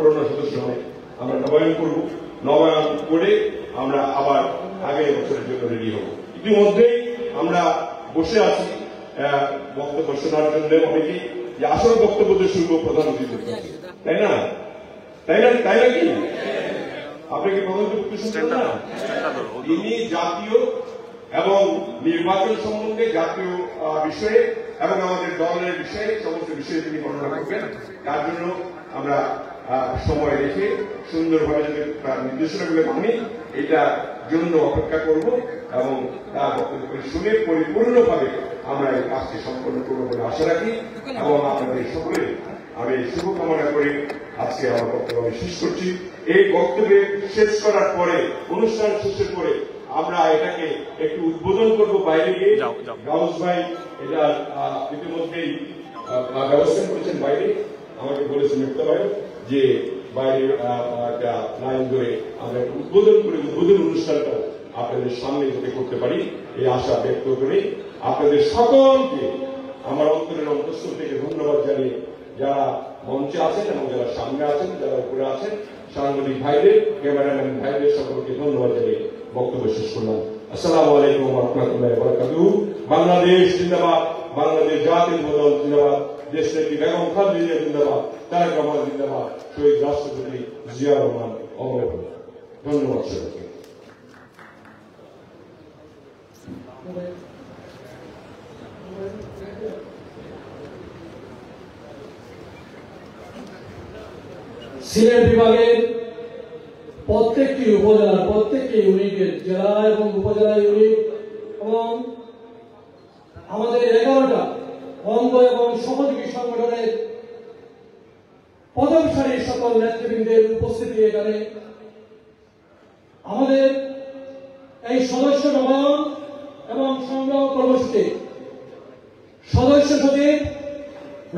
সদস্য হয় আমরা নবায়ন করব। নবায়ন করে আমরা আবার আগামী বছরের জন্য রেডি হব। ইতিমধ্যেই আমরা বসে আছি বক্তব্য শোনার জন্য। অনেকেই যে আসল বক্তব্য দিয়ে শুরু প্রধান অতিথি, তাই না? তাই নাকি? আপনি কি প্রধান অতিথি শুনছেন না? তিনি জাতীয় এবং নির্বাচন সম্বন্ধে, জাতীয় বিষয়ে এবং আমাদের দলের বিষয়ে সমস্ত বিষয়ে তিনি বর্ণনা করবেন। তার জন্য আমরা সময় রেখে সুন্দরভাবে যদি তার নির্দেশনাগুলো মানি এটার জন্য অপেক্ষা করব এবং তার বক্তব্য শুনে পরিপূর্ণভাবে আমরা এই কাজটি সম্পন্ন করব বলে আশা রাখি এবং আপনাদের সকলে আমি শুভকামনা করে আজকে আমার বক্তব্য আমি শেষ করছি। এই বক্তব্য শেষ করার পরে, অনুষ্ঠান শেষের পরে আমরা এটাকে একটু উদ্বোধন করব বাইরে গিয়ে। গাউস ভাই এটা ইতিমধ্যেই ব্যবস্থা করেছেন বাইরে, আমাকে বলেছেন মুক্তা ভাই যে বাইরে একটা লাইন ধরে আমরা উদ্বোধন করে উদ্বোধন অনুষ্ঠানটা আপনাদের সামনে যাতে করতে পারি এই আশা ব্যক্ত করে আপনাদের সকলকে আমার অন্তরের অন্তঃস্থল থেকে ধন্যবাদ জানিয়ে যারা মঞ্চে আছেন এবং যারা সামনে আছেন, যারা উপরে আছেন, সাংবাদিক ভাইদের, ক্যামেরাম্যান ভাইদের সকলকে ধন্যবাদ জানিয়ে বক্তব্য শেষ করলাম। আসসালামু আলাইকুম ওয়া রাহমাতুল্লাহি ওয়া বারাকাতুহু। বাংলাদেশ জিন্দাবাদ, বাংলাদেশ জাতীয়তাবাদী দল জিন্দাবাদ, দেশনেত্রী বেগম খালেদা জিন্দাবাদ, তারেক রহমান জিন্দাবাদ, শহীদ রাষ্ট্রপতি জিয়া রহমান অমর হোক। ধন্যবাদ সবাইকে। সিলেট বিভাগের প্রত্যেকটি উপজেলার প্রত্যেকটি ইউনিটের জেলা এবং উপজেলা ইউনিট এবং আমাদের 11টা অঙ্গ এবং সহযোগী সংগঠনের প্রথম সারির সকল নেতৃবৃন্দের উপস্থিতি এখানে আমাদের এই সদস্য নবায়ন এবং সংগ্রহ কর্মসূচি সদস্য সচিব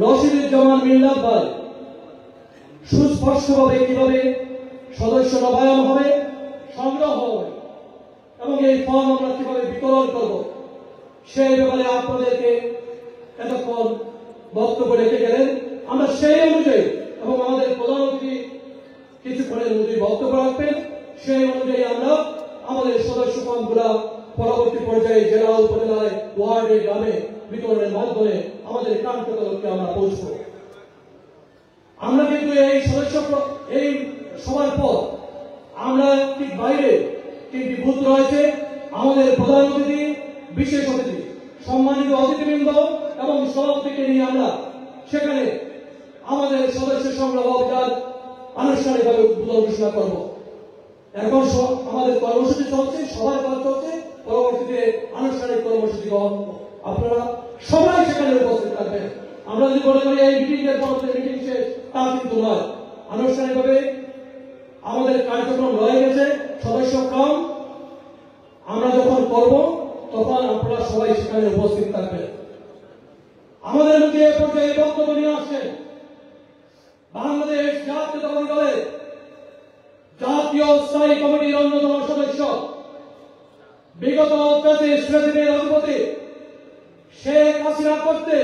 রশিদুজ্জামান মিল্লাত ভাই সুস্পষ্টভাবে কিভাবে সদস্য নবায়ন হবে, সংগ্রহ হবে এবং এই ফর্ম আমরা কিভাবে বিতরণ করব সেই ব্যাপারে আপনাদেরকে এতক্ষণ বক্তব্য রেখে গেলেন। আমরা সেই অনুযায়ী এবং আমাদের প্রধান অতিথি কিছুক্ষণের মধ্যে বক্তব্য রাখবেন, সেই অনুযায়ী আমরা আমাদের সদস্য ফর্মগুলা পরবর্তী পর্যায়ে জেলা, উপজেলায়, ওয়ার্ডে, গ্রামে বিতরণের মাধ্যমে আমাদের কাঙ্ক্ষিত লক্ষ্যে আমরা পৌঁছব। আমরা কিন্তু এই এই সবার পর আমরা ঠিক বাইরে 3টি বুথ রয়েছে। আমাদের প্রধান অতিথি, বিশেষ অতিথি, সম্মানিত অতিথিবৃন্দ এবং সভাপতিকে নিয়ে আমরা সেখানে আমাদের সদস্য সংগ্রহ অভিযান আনুষ্ঠানিকভাবে উদ্বোধন ঘোষণা করব। এখন আমাদের কর্মসূচি চলছে, সবার কাজ চলছে, পরবর্তীতে আনুষ্ঠানিক কর্মসূচি গ্রহণ। আপনারা সবাই সেখানে উপস্থিত থাকবেন। আমরা যদি মনে করি এই মিটিং এর পর মিটিং শেষ, তা কিন্তু নয়। আনুষ্ঠানিকভাবে আমাদের কার্যক্রম রয়ে গেছে। সদস্য কম আমরা যখন করব তখন আপনারা সবাই সেখানে উপস্থিত থাকবেন। আমাদের মধ্যে এ পর্যায়ে বক্তব্য নিয়ে আসছেন বাংলাদেশ জাতীয়তাবাদী দলের জাতীয় স্থায়ী কমিটির অন্যতম সদস্য, বিগত ফ্যাসিস্টের অধিপতি শেখ হাসিনা করতে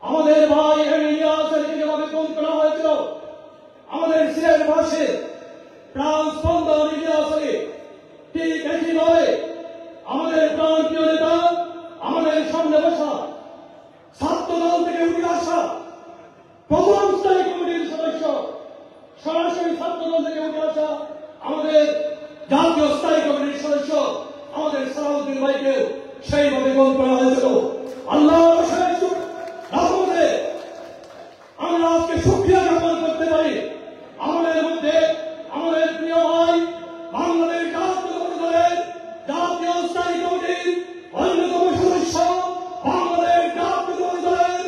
আমাদের ভাই ইলিয়াসকে যেভাবে খুন করা হয়েছিল, আমাদের সিলেটবাসীর প্রাণ স্পন্দন ইলিয়াসকে ঠিক একইভাবে আমাদের প্রাণপ্রিয় নেতা, আমাদের সামনে বসা ছাত্রদল থেকে উঠে আসা প্রথম স্থায়ী কমিটির সদস্য, সরাসরি ছাত্রদল থেকে উঠে আসা আমাদের জাতীয় স্থায়ী কমিটির সদস্য আমাদের সালাউদ্দিন ভাইকে সেইভাবে খুন করা হয়েছিল। আল্লাহ আমরা আজকে সুক্রিয়া জ্ঞাপন করতে পারি। আমাদের মধ্যে আমাদের প্রিয় ভাই বাংলাদেশ জাতীয়তাবাদী দলের জাতীয় স্থায়ী কমিটির অন্যতম সদস্য, বাংলাদেশ জাতীয়তাবাদী দলের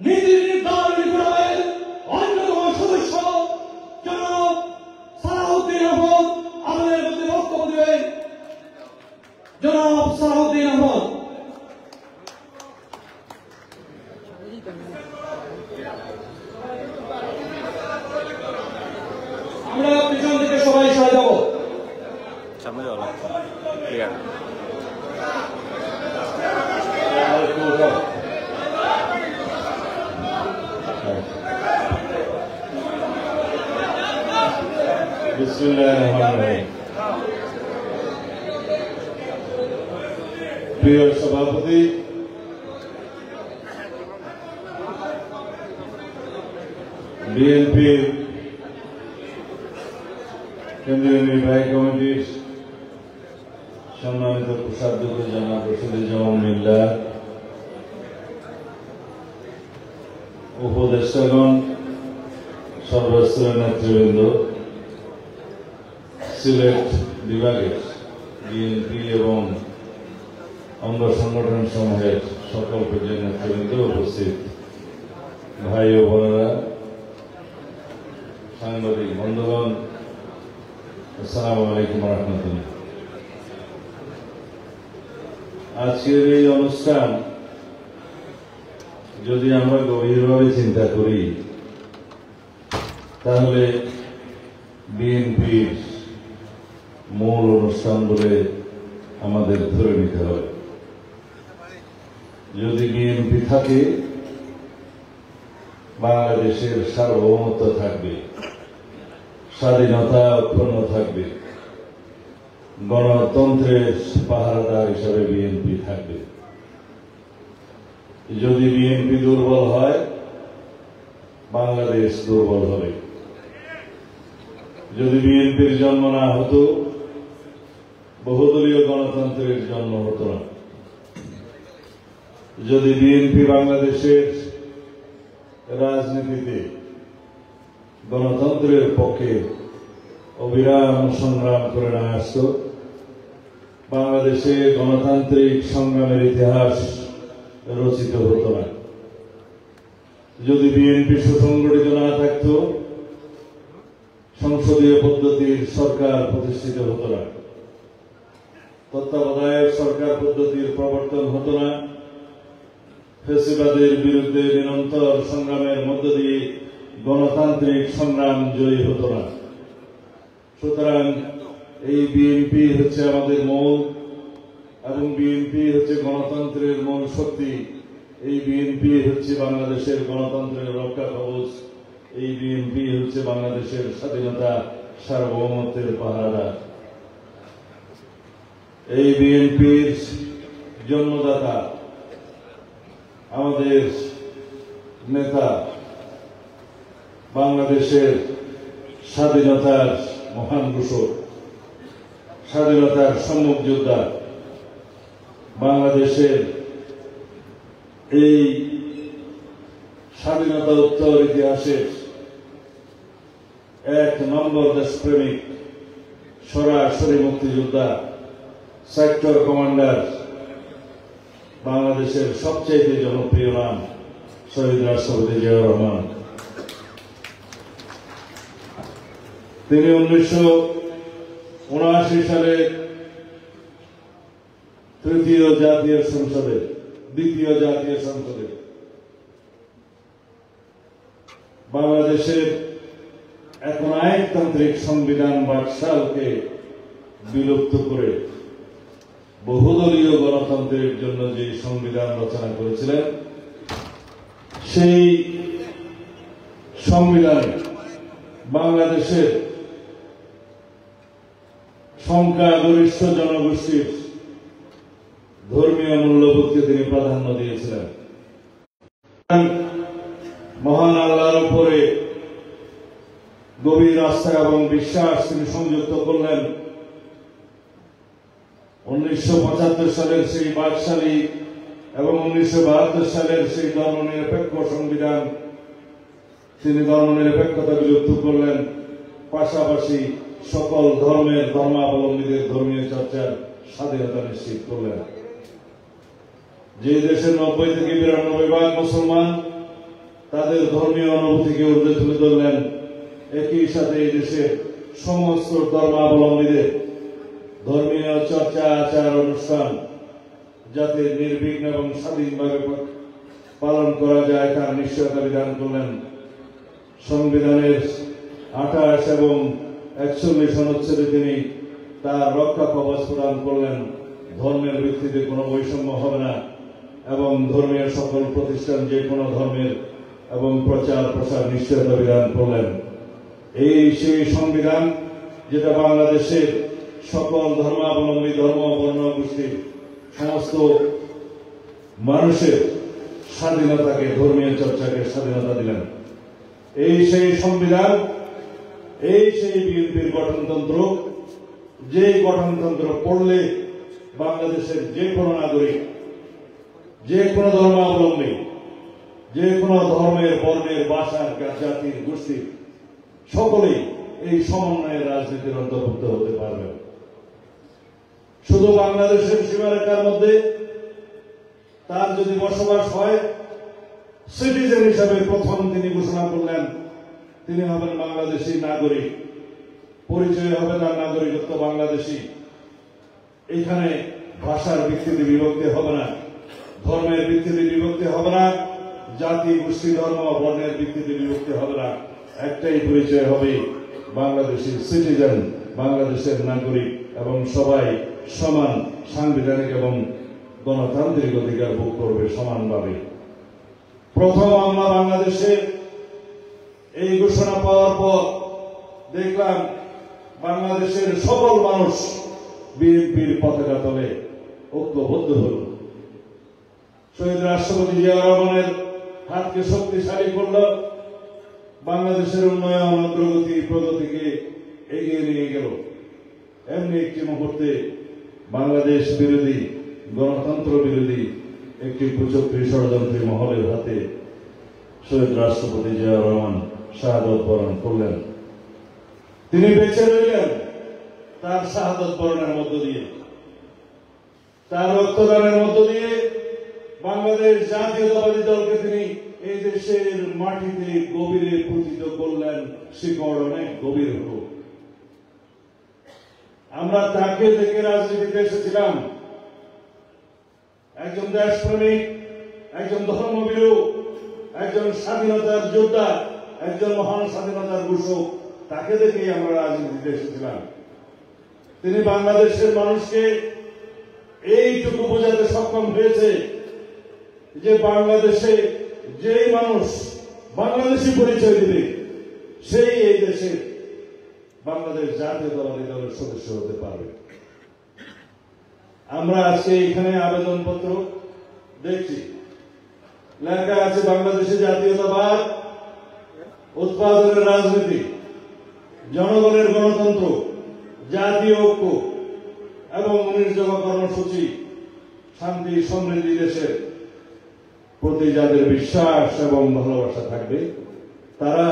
নীতি নির্ধারণী ফোরামের অন্যতম সদস্য জনাব সালাউদ্দিন আহমদ আমাদের মধ্যে বক্তব্য দেবেন। জনাব সালাউদ্দিন আহমদ। বিসমিল্লাহিররহমানিররহিম। প্রিয় সভাপতি, বিএনপির কেন্দ্রীয় নির্বাহী কমিটির সম্মানিত কোষাধ্যক্ষ জনাব রশিদুজ্জামান মিল্লা, উপদেষ্টাগণ, সর্বস্তরের নেতৃবৃন্দ, সিলেট বিভাগের বিএনপি এবং অঙ্গ সংগঠন সমূহের সকল পর্যায়ের নেতৃবৃন্দ, উপস্থিত ভাই ও বোনেরা, সাংবাদিক বন্ধুগণ, আসসালামু আলাইকুম ওয়া রাহমাতুল্লাহ। আজকের এই অনুষ্ঠান যদি আমরা গভীরভাবে চিন্তা করি তাহলে বিএনপির মূল অনুষ্ঠান বলে আমাদের ধরে নিতে হবে। যদি বিএনপি থাকে বাংলাদেশের সার্বভৌমত্ব থাকবে, স্বাধীনতা অক্ষুণ্ণ থাকবে, গণতন্ত্রের পাহারাদার হিসাবে বিএনপি থাকবে। যদি বিএনপি দুর্বল হয় বাংলাদেশ দুর্বল হবে। যদি বিএনপির জন্ম না হতো বহুদলীয় গণতন্ত্রের জন্ম হতো না। যদি বিএনপি বাংলাদেশের রাজনীতিতে গণতন্ত্রের পক্ষে অবিরাম সংগ্রাম করে না আসত, বাংলাদেশে গণতান্ত্রিক সংগ্রামের ইতিহাস রচিত হতো না। যদি বিএনপি সুসংগঠিত না থাকত সংসদীয় পদ্ধতির সরকার প্রতিষ্ঠিত হতো না, তত্ত্বাবধায়ক সরকার পদ্ধতির প্রবর্তন হতো না, ফ্যাসিবাদের বিরুদ্ধে নিরন্তর সংগ্রামের মধ্য দিয়ে গণতান্ত্রিক সংগ্রাম জয়ী হতো না। সুতরাং এই বিএনপি হচ্ছে আমাদের মূল, এবং বিএনপি হচ্ছে গণতন্ত্রের মূল শক্তি। এই বিএনপি হচ্ছে বাংলাদেশের গণতন্ত্রের রক্ষা কবচ। এই বিএনপি হচ্ছে বাংলাদেশের স্বাধীনতা সার্বভৌমত্বের পাহারাদার। এই বিএনপির জন্মদাতা আমাদের নেতা, বাংলাদেশের স্বাধীনতার মহান ঘোষক, স্বাধীনতার সম্মুখ যোদ্ধা, বাংলাদেশের এই স্বাধীনতা উত্তর ইতিহাসের এক নম্বর দেশপ্রেমিক, সরাসরি মুক্তিযোদ্ধা, সেক্টর কমান্ডার, বাংলাদেশের সবচেয়ে জনপ্রিয় নাম শহীদ রাষ্ট্রপতি জিয়াউর রহমান। তিনি 1979 সালে দ্বিতীয় জাতীয় সংসদে বাংলাদেশের এখন আইনতান্ত্রিক সংবিধান বাকশালকে বিলুপ্ত করে বহুদলীয় গণতন্ত্রের জন্য যে সংবিধান রচনা করেছিলেন, সেই সংবিধানে বাংলাদেশের সংখ্যাগরিষ্ঠ জনগোষ্ঠীর ধর্মীয় মূল্যবোধকে তিনি প্রাধান্য দিয়েছিলেন। মহান আল্লাহর উপরে গভীর আস্থা এবং বিশ্বাস তিনি সংযুক্ত করলেন। 1975 সালের সেই বাকশালী এবং 1972 সালের সেই ধর্মনিরপেক্ষ সংবিধান তিনি ধর্মনিরপেক্ষতা বিলুপ্ত করলেন, পাশাপাশি সকল ধর্মের ধর্মাবলম্বীদের ধর্মীয় চর্চার স্বাধীনতা নিশ্চিত করলেন। যে দেশের 90 থেকে 92% মুসলমান, তাদের ধর্মীয় অনুভূতিকে ঊর্ধ্বে তুলে ধরলেন। একই সাথে এই দেশের সমস্ত ধর্মাবলম্বীদের ধর্মীয় চর্চা, আচার, অনুষ্ঠান যাতে নির্বিঘ্ন এবং স্বাধীনভাবে পালন করা যায় তার নিশ্চয়তা বিধান করলেন। সংবিধানের 28 এবং 41 অনুচ্ছেদে তিনি তার রক্ষা কবচ প্রদান করলেন। ধর্মের ভিত্তিতে কোনো বৈষম্য হবে না এবং ধর্মীয় সকল প্রতিষ্ঠান যে কোনো ধর্মের এবং প্রচার প্রসার নিশ্চয়তা বিধান করলেন। এই সেই সংবিধান যেটা বাংলাদেশের সকল ধর্মাবলম্বী ধর্ম বর্ণ গোষ্ঠীর সমস্ত মানুষের স্বাধীনতাকে, ধর্মীয় চর্চাকে স্বাধীনতা দিলেন। এই সেই সংবিধান, এই সেই বিএনপির গঠনতন্ত্র, যে গঠনতন্ত্র পড়লে বাংলাদেশের যে কোনো নাগরিক, যে কোনো ধর্মাবলম্বী, যে কোনো ধর্মের, বর্ণের, ভাষার, জাতির, গোষ্ঠীর সকলেই এই সমন্বয়ের রাজনীতির অন্তর্ভুক্ত হতে পারবেন। শুধু বাংলাদেশের সীমারেখার মধ্যে তার যদি বসবাস হয়, সিটিজেন হিসাবে প্রথম তিনি ঘোষণা করলেন তিনি হবেন বাংলাদেশী নাগরিক, পরিচয় হবে তার নাগরিকত্ব বাংলাদেশী। এখানে ভাষার ভিত্তিতে বিভক্তি হবে না, ধর্মের ভিত্তিতে বিভক্তি হবে না, জাতি, গোষ্ঠী, ধর্ম, বর্ণের ভিত্তিতে বিভক্তি হবে না। একটাই পরিচয় হবে বাংলাদেশী সিটিজেন, বাংলাদেশের নাগরিক, এবং সবাই সমান সাংবিধানিক এবং গণতান্ত্রিক অধিকার ভোগ করবে সমানভাবে। প্রথম আমরা বাংলাদেশে এই ঘোষণা পাওয়ার পর দেখলাম বাংলাদেশের সকল মানুষ বিএনপির পতাকা তলে ঐক্যবদ্ধ হল। শহীদ রাষ্ট্রপতি জিয়া রহমানের হাতকে শক্তিশালী করল, বাংলাদেশের উন্নয়ন, অগ্রগতি, প্রগতিকে এগিয়ে নিয়ে গেল। এমনি একটি মুহূর্তে বাংলাদেশ বিরোধী, গণতন্ত্র বিরোধী একটি কুচক্রী ষড়যন্ত্রী মহলের হাতে শহীদ রাষ্ট্রপতি জিয়া রহমান শাহাদত বরণ করলেন। তিনি বেঁচে রইলেন তার শাহাদত বরণের মধ্য দিয়ে, তার রক্তদানের মধ্য দিয়ে বাংলাদেশ জাতীয়তাবাদী দলকে তিনি এই দেশের মাটিতে গভীরে পতিত করলেন, শিকড় অনেক গভীর হল। আমরা তাকে দেখে রাজনীতিতে এসেছিলাম, একজন দেশপ্রেমিক, একজন ধর্মবীর, একজন স্বাধীনতার যোদ্ধা, একজন মহান স্বাধীনতার ঘোষক, তাকে দেখেই আমরা রাজনীতিতে এসেছিলাম। তিনি বাংলাদেশের মানুষকে এইটুকু বোঝাতে সক্ষম হয়েছে যে বাংলাদেশে যেই মানুষ বাংলাদেশি পরিচয় দিবে সেই এই দেশে বাংলাদেশ জাতীয়তাবাদী দলের সদস্য হতে পারবে। আমরা আজকে এখানে আবেদনপত্র দেখছি, লেখা আছে বাংলাদেশে জাতীয়তাবাদ, উৎপাদনের রাজনীতি, জনগণের গণতন্ত্র, জাতীয় ঐক্য এবং 19 দফা কর্মসূচি, শান্তি সমৃদ্ধি দেশের প্রতি যাদের বিশ্বাস এবং ভালোবাসা থাকবে তারা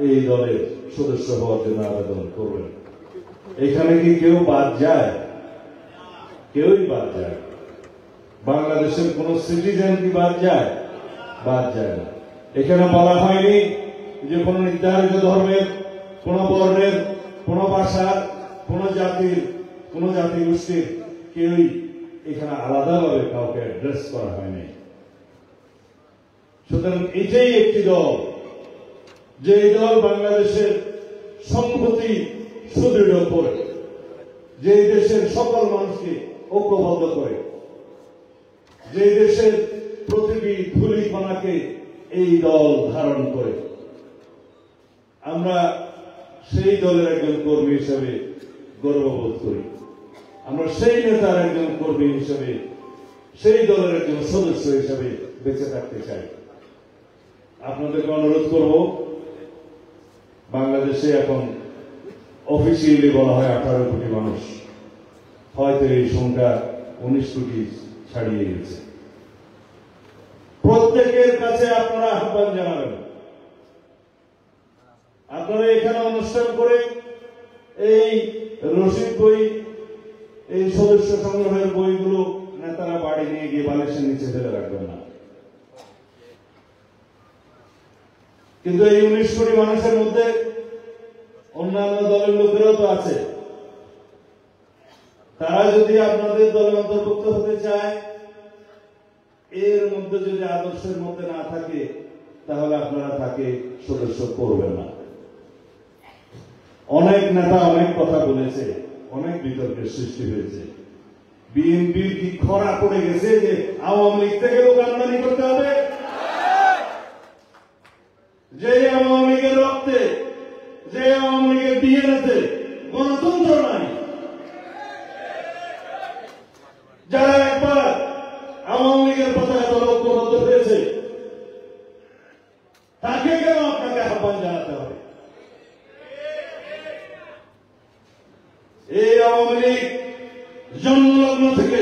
এই দলের সদস্য হওয়ার জন্য আবেদন করবেন। এখানে কি কেউ বাদ যায়? কেউই বাদ যায়। বাংলাদেশের কোন সিটিজেন কি বাদ যায়? বাদ যায় না। এখানে বলা হয়নি যে কোন নির্ধারিত ধর্মের, কোন বর্ণের, কোন ভাষার, কোন জাতির, কোন জাতি গোষ্ঠীর কেউই এখানে আলাদাভাবে কাউকে অ্যাড্রেস করা হয়নি। সুতরাং এটাই একটি দল, যে দল বাংলাদেশের সংহতি সুদৃঢ় করে, যে দেশের সকল মানুষকে ঐক্যবদ্ধ করে, যে দেশের প্রতিটি ধূলিকণাকে এই দল ধারণ করে। আমরা সেই দলের একজন কর্মী হিসেবে গর্ববোধ করি, আমরা সেই নেতার একজন কর্মী হিসেবে, সেই দলের একজন সদস্য হিসেবে বেঁচে থাকতে চাই। আপনাদেরকে অনুরোধ করব, বাংলাদেশে এখন অফিসিয়ালি বলা হয় 18 কোটি মানুষ, হয়তো এই সংখ্যা 19 কোটি ছাড়িয়ে গেছে। প্রত্যেকের কাছে আপনারা আহ্বান জানাবেন, আপনারা এখানে অনুষ্ঠান করে এই রসিদ বই, এই সদস্য সংগ্রহের বইগুলো নেতারা বাড়ি নিয়ে গিয়ে বালিশের নিচে ফেলে রাখবেন না। কিন্তু এই 19 কোটি মানুষের মধ্যে অন্যান্য দলের লোকেরাও তো আছে। তারা যদি আপনাদের দলে অন্তর্ভুক্ত হতে চায়, এর মধ্যে যদি আদর্শের মধ্যে না থাকে, তাহলে আপনারা তাকে সদস্য করবেন না। অনেক নেতা অনেক কথা বলেছে, অনেক বিতর্কের সৃষ্টি হয়েছে। বিএনপির কি খরা পড়ে গেছে যে আওয়ামী লীগ থেকে লোক আমদানি করতে হবে? যে আওয়ামী লীগের রক্তে, যে আওয়ামী লীগের ডিএনএতে গণতন্ত্র নাই। যারা একবার আওয়ামী লীগের পতাকা দল ঐক্যবদ্ধ হয়েছে তাকে কেন আপনাকে আহ্বান জানাতে হবে? এই আওয়ামী লীগ জন্মলগ্ন থেকে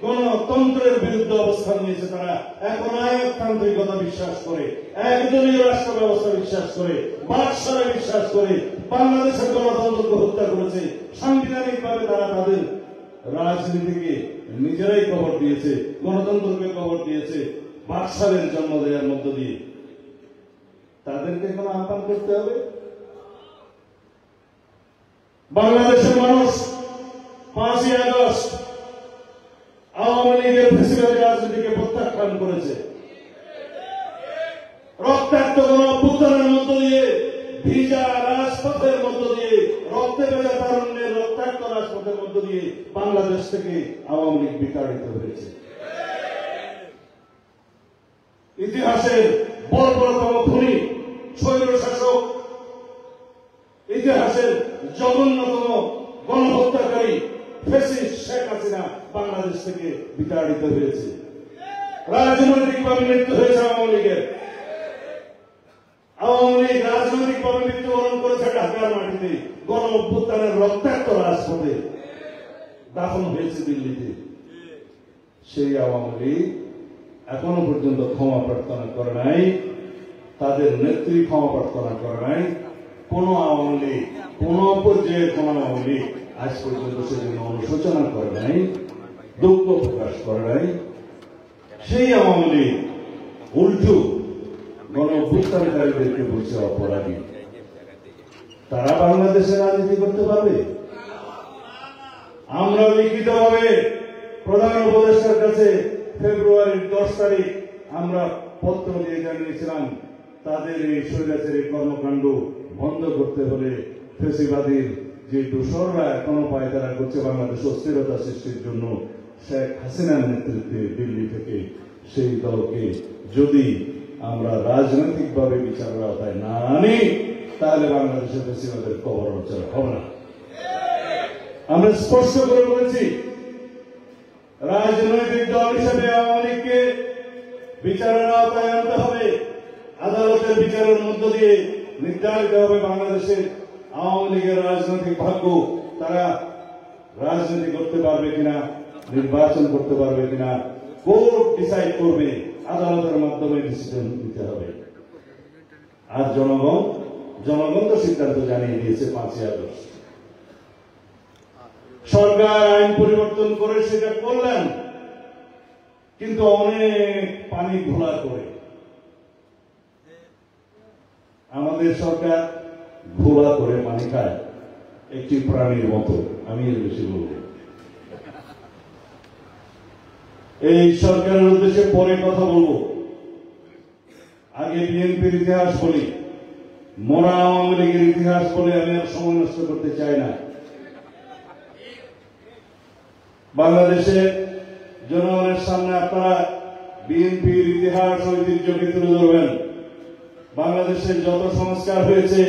গণতন্ত্রের বিরুদ্ধে অবস্থান নিয়েছে। তারা এখন একতান্ত্রিকতা বিশ্বাস করে, একদলীয় রাষ্ট্র ব্যবস্থা বিশ্বাস করে, বাকশালে বিশ্বাস করে, বাংলাদেশের গণতন্ত্রকে হত্যা করেছে। সাংবিধানিক ভাবে তারা তাদের রাজনীতিকে নিজেরাই কবর দিয়েছে, গণতন্ত্রকে কবর দিয়েছে বাকশালের জন্ম দেওয়ার মধ্য দিয়ে। তাদেরকে এখন আহ্বান করতে হবে। বাংলাদেশের মানুষ 5ই আগস্ট আওয়ামী লীগের ফ্যাসিবাদী রাজনীতিকে প্রত্যাখ্যান করেছে। রক্তাক্ত গণঅভ্যুত্থানের মধ্য দিয়ে, ভিজা রাজপথের মধ্য দিয়ে, রক্তে ভেজা তারুণ্যের রক্তাক্ত রাজপথের মধ্য দিয়ে বাংলাদেশ থেকে আওয়ামী লীগ বিতাড়িত হয়েছে। ইতিহাসের বর্বরতম খুনি, স্বৈরশাসক, ইতিহাসের জঘন্যতম গণহত্যাকারী ফ্যাসিস্ট শেখ হাসিনা বাংলাদেশ থেকে বিতাড়িত হয়েছে। রাজনৈতিকভাবে মৃত্যু হয়েছে আওয়ামী লীগের। আওয়ামী লীগ রাজনৈতিকভাবে মৃত্যুবরণ করেছে ঢাকার মাটিতে, গণ অভ্যুত্থানের রক্তাক্ত রাজপথে দাফন হয়েছে দিল্লিতে। সেই আওয়ামী লীগ এখনো পর্যন্ত ক্ষমা প্রার্থনা করে নাই, তাদের নেত্রী ক্ষমা প্রার্থনা করে নাই। কোন আওয়ামী লীগ, কোন পর্যায়ে কোন আওয়ামী লীগ আজ পর্যন্ত সেজন্য অনুশোচনা করে নাই, দুঃখ প্রকাশ করে নাই। সেই আওয়ামী লীগ উল্টো গণ অভ্যুত্থানকারীদেরকে বলছে অপরাধী। তারা বাংলাদেশে রাজনীতি করতে পারবে? আমরা লিখিতভাবে প্রধান উপদেষ্টার কাছে ফেব্রুয়ারির 10 তারিখ আমরা পত্র দিয়ে জানিয়েছিলাম তাদের এই স্বৈরাচারী কর্মকাণ্ড বন্ধ করতে হলে ফ্যাসিবাদীর যে দোসররা এখনো পায়তারা করছে বাংলাদেশ অস্থিরতা সৃষ্টির জন্য, শেখ হাসিনার নেতৃত্বে দিল্লি থেকে সেই দলকে যদি আমরা রাজনৈতিকভাবে বিচারের আওতায় না আনি তাহলে বাংলাদেশের ফ্যাসিবাদের কবর রচনা হবে না। আমরা স্পষ্ট করে বলেছি রাজনৈতিক দল হিসেবে আওয়ামী লীগকে বিচারের আওতায় আনতে হবে। আদালতের বিচারের মধ্য দিয়ে নির্ধারিত হবে বাংলাদেশের আওয়ামী লীগের রাজনৈতিক ভাগ্য। তারা রাজনীতি করতে পারবে কিনা, নির্বাচন করতে পারবে কিনা কোর্ট ডিসাইড করবে, আদালতের মাধ্যমে ডিসিশন দিতে হবে। আর জনগণ তো সিদ্ধান্ত জানিয়ে দিয়েছে 5ই আগস্ট। সরকার আইন পরিবর্তন করে সেটা করলেন, কিন্তু অনেক পানি ঘোলা করে। আমাদের সরকার ঘোলা করে পানি খায় একটি প্রাণীর মতো। আমি এর বেশি বলবো। এই সরকারের উদ্দেশ্যে পরে কথা বলবো, আগে বিএনপির ইতিহাস বলি। মরা আওয়ামী লীগের ইতিহাস বলে আমি আর সময় নষ্ট করতে চাই না। বাংলাদেশের জনগণের সামনে আপনারা বিএনপির ইতিহাস ঐতিহ্যকে তুলে ধরবেন। বাংলাদেশের যত সংস্কার হয়েছে,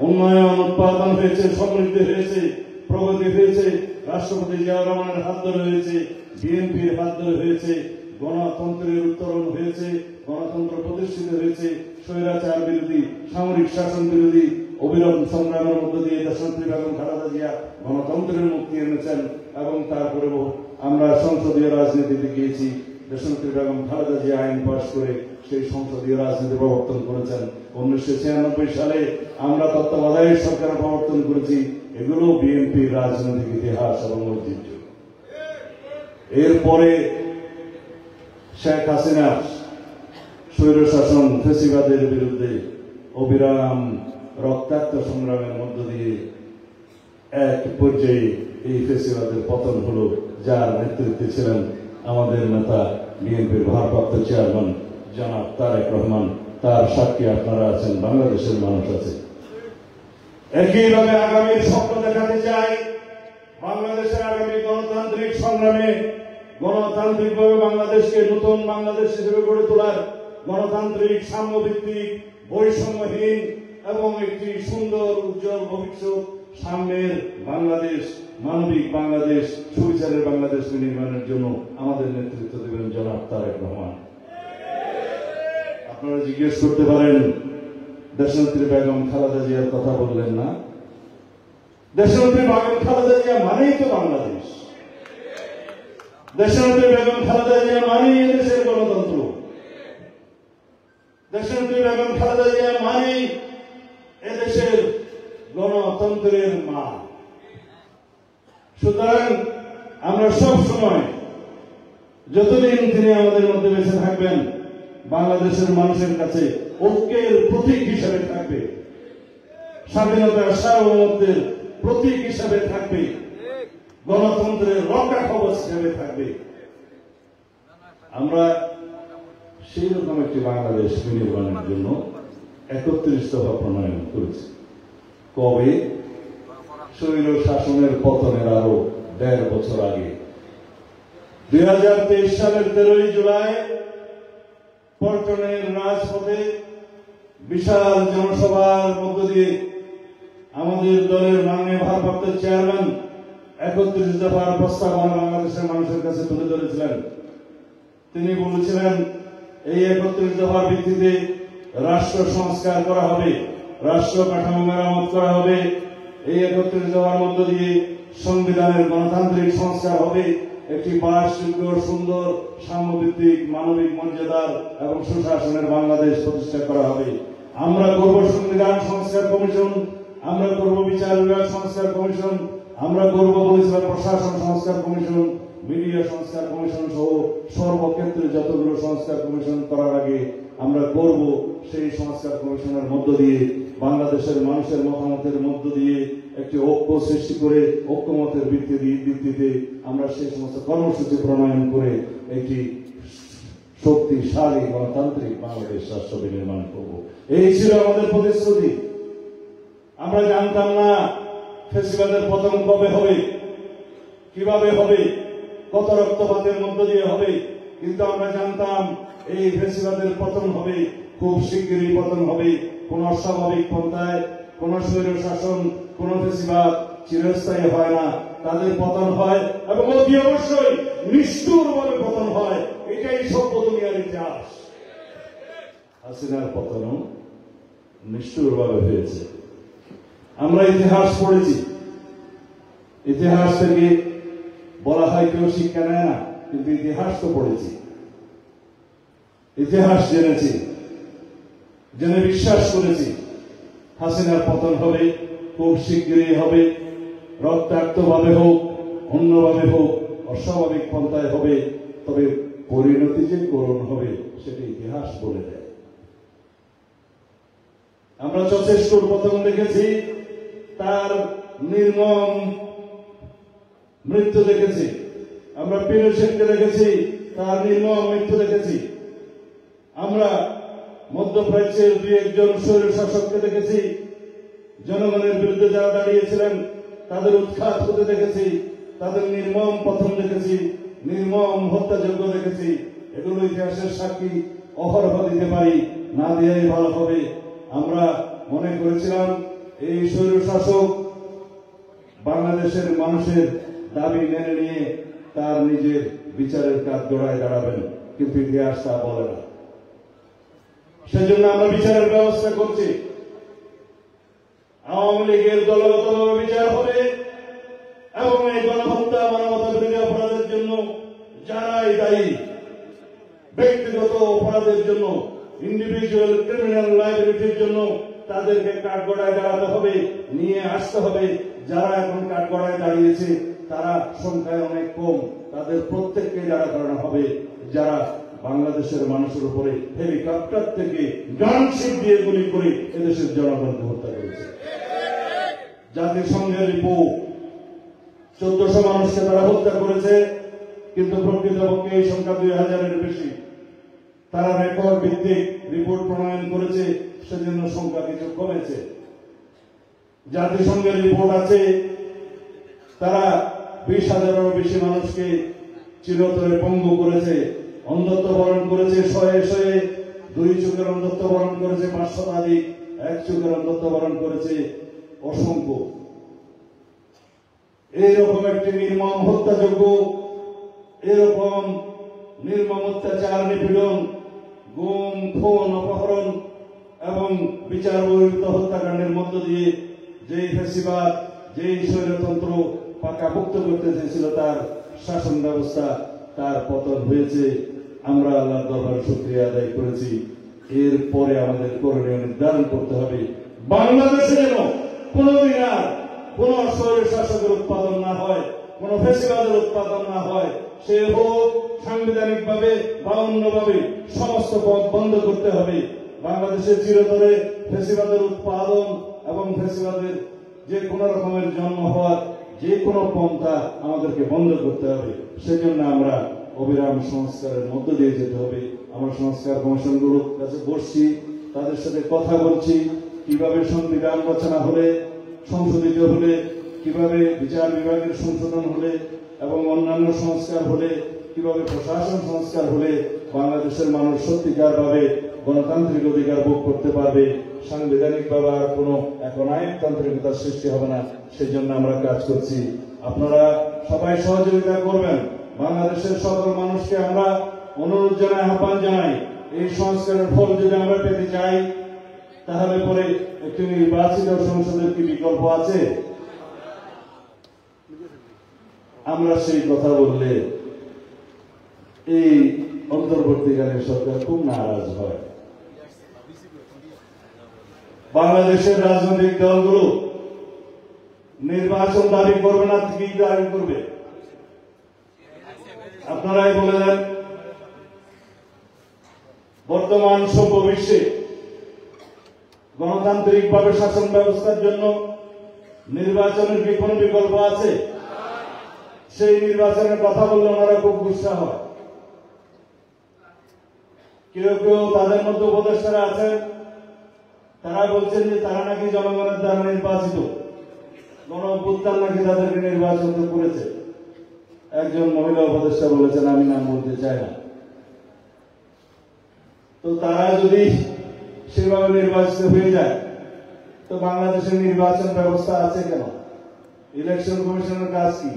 উন্নয়ন উৎপাদন হয়েছে, সমৃদ্ধি হয়েছে, প্রগতি হয়েছে, রাষ্ট্রপতি জিয়াউর রহমানের হাত ধরে হয়েছে, বিএনপির হাত ধরে হয়েছে, গণতন্ত্রের উত্তরণ হয়েছে, গণতন্ত্র প্রতিষ্ঠিত হয়েছে, স্বৈরাচার বিরোধী, সামরিক শাসন বিরোধী অবিরাম সংগ্রামের মধ্য দিয়ে দেশনেত্রী বেগম খালেদা জিয়া গণতন্ত্রের মুক্তি এনেছেন। এবং তারপরেও আমরা সংসদীয় রাজনীতিতে গিয়েছি। দেশনেত্রী বেগম খালেদা জিয়া আইন পাশ করে সেই সংসদীয় রাজনীতি প্রবর্তন করেছেন। 1996 সালে আমরা তত্ত্বাবধায়ক সরকার প্রবর্তন করেছি। এগুলো বিএনপির রাজনৈতিক ইতিহাস এবং ঐতিহ্য। এরপরে শেখ হাসিনা স্বৈরশাসন ফ্যাসিবাদের বিরুদ্ধে অবিরাম রক্তাক্ত সংগ্রামের মধ্য দিয়ে এক পর্যায়ে এই ফ্যাসিবাদের পতন হলো, যার নেতৃত্বে ছিলেন আমাদের নেতা বিএনপির ভারপ্রাপ্ত চেয়ারম্যান জনাব তারেক রহমান। তার সাক্ষী আপনারা আছেন, বাংলাদেশের মানুষ আছে। একইভাবে আগামীর স্বপ্ন দেখাতে চাই বাংলাদেশের আগামী গণতান্ত্রিক সংগ্রামে গণতান্ত্রিকভাবে বাংলাদেশকে নতুন বাংলাদেশ হিসেবে গড়ে তোলার, গণতান্ত্রিক সাম্যভিত্তিক বৈষম্যহীন এবং একটি সুন্দর উজ্জ্বল ভবিষ্যৎ সাম্যের বাংলাদেশ, মানবিক বাংলাদেশ, সুবিচারের বাংলাদেশ নির্মাণের জন্য আমাদের নেতৃত্ব দেবেন জনাব তারেক রহমান। আপনারা জিজ্ঞেস করতে পারেন, দেশনেত্রী বেগম খালেদা জিয়ার কথা বললেন না? দেশনেত্রী বেগম খালেদা জিয়া মানেই তো বাংলাদেশ। দেশনেত্রী বেগম খালেদা জিয়া মানেই এদেশের গণতন্ত্র। দেশনেত্রী বেগম খালেদা জিয়া মানেই এদেশের গণতন্ত্রের মা। সুতরাং আমরা সব সময়, যতদিন তিনি আমাদের মধ্যে বেঁচে থাকবেন, বাংলাদেশের মানুষের কাছে ঐক্যের প্রতীক হিসেবে থাকবে, স্বাধীনতার সার্বভৌমত্বের প্রতীক হিসেবে থাকবে, গণতন্ত্রের রক্ষা কবচ হিসেবে থাকবে। আমরা সেই রকম একটি বাংলাদেশ নির্মাণের জন্য 31 দফা প্রণয়ন করেছি। কবে? স্বৈর শাসনের পতনের আরো 1.5 বছর আগে 2023 সালের 13 জুলাই পল্টনের রাজপথে বিশাল জনসভার মধ্য দিয়ে আমাদের দলের মাননীয় ভারপ্রাপ্ত চেয়ারম্যান 31 দফার প্রস্তাবনা বাংলাদেশের মানুষের কাছে তুলে ধরেছিলেন। তিনি বলেছিলেন, এই 31 দফার ভিত্তিতে রাষ্ট্র সংস্কার করা হবে, রাষ্ট্র কাঠামো মেরামত করা হবে। এই 31 দফার মধ্য দিয়ে সংবিধানের গণতান্ত্রিক সংস্কার হবে, একটি বাসযোগ্য, সুন্দর, সাম্যভিত্তিক, মানবিক মর্যাদার এবং সুশাসনের বাংলাদেশ প্রতিষ্ঠা করা হবে। আমরা করব সংবিধান সংস্কার কমিশন, আমরা করব বিচার বিভাগ সংস্কার কমিশন, আমরা করব বলেছিলাম প্রশাসন সংস্কার কমিশন, মিডিয়া সংস্কার কমিশন সহ সর্বক্ষেত্রে যতগুলো সংস্কার কমিশন করার আগে আমরা করব সেই সংস্কার কমিশনের মধ্য দিয়ে বাংলাদেশের মানুষের মতামতের মধ্য দিয়ে একটি ঐক্য সৃষ্টি করে ঐক্যমতের ভিত্তিতে আমরা সেই সমস্ত কর্মসূচি প্রণয়ন করে একটি শক্তিশালী গণতান্ত্রিক বাংলাদেশ রাষ্ট্র নির্মাণ করব। এই ছিল আমাদের প্রতিশ্রুতি। আমরা জানতাম না ফ্যাসিবাদের পতন কবে হবে, কিভাবে হবে, কত রক্তপাতের মধ্য দিয়ে হবে, কিন্তু আমরা জানতাম এই ফ্যাসিবাদের পতন হবে, খুব শিগগিরই পতন হবে। কোন অস্বাভাবিক পন্থায়, কোন স্বৈর শাসন, কোন ফ্যাসিবাদ চিরস্থায়ী হয় না, তাদের পতন হয় এবং অতি অবশ্যই নিষ্ঠুরভাবে পতন হয়। এটাই সভ্য দুনিয়ার ইতিহাস। হাসিনার পতনও নিষ্ঠুরভাবে হয়েছে। আমরা ইতিহাস পড়েছি, ইতিহাস থেকে বলা হয় কেউ শিক্ষা নেয় না, কিন্তু ইতিহাস তো পড়েছি, ইতিহাস জেনেছি, জেনে বিশ্বাস করেছি হাসিনার পতন হবে, খুব শীঘ্রই হবে, রক্তাক্ত ভাবে হোক, অন্যভাবে হোক, অস্বাভাবিক পন্থায় হবে, তবে পরিণতি যে করুণ হবে সেটা ইতিহাস বলে দেয়। আমরা চচেষ্টুর পতন দেখেছি, তার নির্মম মৃত্যু দেখেছি, আমরা পিনোশেটকে দেখেছি, তার নির্মম মৃত্যু দেখেছি, আমরা মধ্যপ্রাচ্যের 2-1 স্বৈর শাসককে দেখেছি, জনগণের বিরুদ্ধে যারা দাঁড়িয়েছিলেন তাদের উৎখাত হতে দেখেছি, তাদের নির্মম পতন দেখেছি, নির্মম হত্যাযজ্ঞ দেখেছি। এগুলো ইতিহাসের সাক্ষী, অহরহ দিতে পারি, না দিয়েই ভালো হবে। আমরা মনে করেছিলাম এই স্বৈর শাসক বাংলাদেশের মানুষের দাবি মেনে নিয়ে তার নিজের বিচারের কাজ জোড়ায় দাঁড়াবেন, কিন্তু ইতিহাস তা বলে না। সেজন্য আমরা বিচারের ব্যবস্থা করছি। আওয়ামী লীগের দলগতভাবে বিচার হবে এবং এই গণহত্যা, মানবতা বিরোধী অপরাধের জন্য যারাই দায়ী, ব্যক্তিগত অপরাধের জন্য, ইন্ডিভিজুয়াল ক্রিমিনাল লায়াবিলিটির জন্য তাদেরকে কাঠগড়ায় দাঁড়াতে হবে, নিয়ে আসতে হবে। যারা এখন কাঠগড়ায় দাঁড়িয়েছে তারা সংখ্যায় অনেক কম, তাদের প্রত্যেককে দাঁড়া করানো হবে যারা বাংলাদেশের মানুষের উপরে হেলিকপ্টার থেকে গানশিপ দিয়ে গুলি করে এদেশের জনগণকে হত্যা করেছে। জাতিসংঘের রিপোর্ট 1400 মানুষকে তারা হত্যা করেছে, কিন্তু প্রকৃতপক্ষে এই সংখ্যা 2000-এর বেশি। তারা রেকর্ড ভিত্তিক রিপোর্ট প্রণয়ন করেছে, সেজন্য সংখ্যা কিছু কমেছে। জাতিসংঘের রিপোর্ট আছে তারা 20,000-এরও বেশি মানুষকে চিরতরে পঙ্গু করেছে, অন্ধত্ব বরণ করেছে, 100 2 চোখের অন্ধত্ব বরণ করেছে 500 অধিক, 1 চোখের অন্ধত্ব বরণ করেছে অসংখ্য। এইরকম একটি নির্মম হত্যাযজ্ঞ, এরকম নির্মম অত্যাচার, নিপীড়ন, গুম, খুন, অপহরণ এবং বিচার বহির্ভূত হত্যাকাণ্ডের মধ্য দিয়ে যেই ফ্যাসিবাদ, যেই স্বৈরতন্ত্র পাকাপোক্ত করতে চেয়েছিল তার শাসন ব্যবস্থা, তার পতন হয়েছে। আমরা আল্লাহর দরবারে শুকরিয়া আদায় করেছি। এরপরে আমাদের করণীয় নির্ধারণ করতে হবে, বাংলাদেশে যেন কোনোদিন আর কোন স্বৈর শাসকের উৎপাদন না হয়, কোন ফ্যাসিবাদের উৎপাদন না হয়। সে হোক সাংবিধানিক ভাবে বা অন্যভাবে সমস্ত পথ বন্ধ করতে হবে। বাংলাদেশের চিরতরে ফ্যাসিবাদের উৎপাদন এবং ফ্যাসিবাদের যে কোনো রকমের জন্ম হওয়ার যে কোনো পন্থা আমাদেরকে বন্ধ করতে হবে। সেজন্য আমরা অবিরাম সংস্কারের মধ্য দিয়ে যেতে হবে। আমরা সংস্কার কমিশনগুলোর কাছে বসছি, তাদের সাথে কথা বলছি, কিভাবে সংবিধান রচনা হলে, সংশোধিত হলে, কিভাবে বিচার বিভাগের সংশোধন হলে এবং অন্যান্য সংস্কার হলে, কিভাবে প্রশাসন সংস্কার হলে বাংলাদেশের মানুষ সত্যিকার ভাবে গণতান্ত্রিক অধিকার ভোগ করতে পারবে, সাংবিধানিক ভাবে আর কোনো এখন আইনতান্ত্রিকতার সৃষ্টি হবে না। সেই জন্য আমরা কাজ করছি। আপনারা সবাই সহযোগিতা করবেন। বাংলাদেশের সকল মানুষকে আমরা অনুরোধ জানাই, আহ্বান জানাই, এই সংস্কারের ফল যদি আমরা পেতে চাই তাহলে পরে একটি নির্বাচিত সংসদের কি বিকল্প আছে? আমরা সেই কথা বললে এই অন্তর্বর্তীকালীন সরকার খুব নারাজ হয়। বাংলাদেশের রাজনৈতিক দলগুলো নির্বাচন দাবি করবে না, কি দাবি করবে? আপনারাই বলে দেন। বর্তমান সভ্য বিশ্বে গণতান্ত্রিক ভাবে শাসন ব্যবস্থার জন্য নির্বাচনের কি কোনো বিকল্প আছে? সেই নির্বাচনের কথা বললে ওনারা খুব গুসা হয়। কেউ কেউ তাদের মধ্যে উপদেষ্টারা আছেন, তারা বলছেন যে তারা নাকি জনগণের দ্বারা নির্বাচিত, গণ অভ্যুত্থান নাকি তাদেরকে নির্বাচিত করেছে। একজন মহিলা উপদেষ্টা বলেছেন, আমি নাম বলতে চাই না। তো তারা যদি সেভাবে নির্বাচিত হয়ে যায় তো বাংলাদেশের নির্বাচন ব্যবস্থা আছে কেন? ইলেকশন কমিশনের কাজ কি?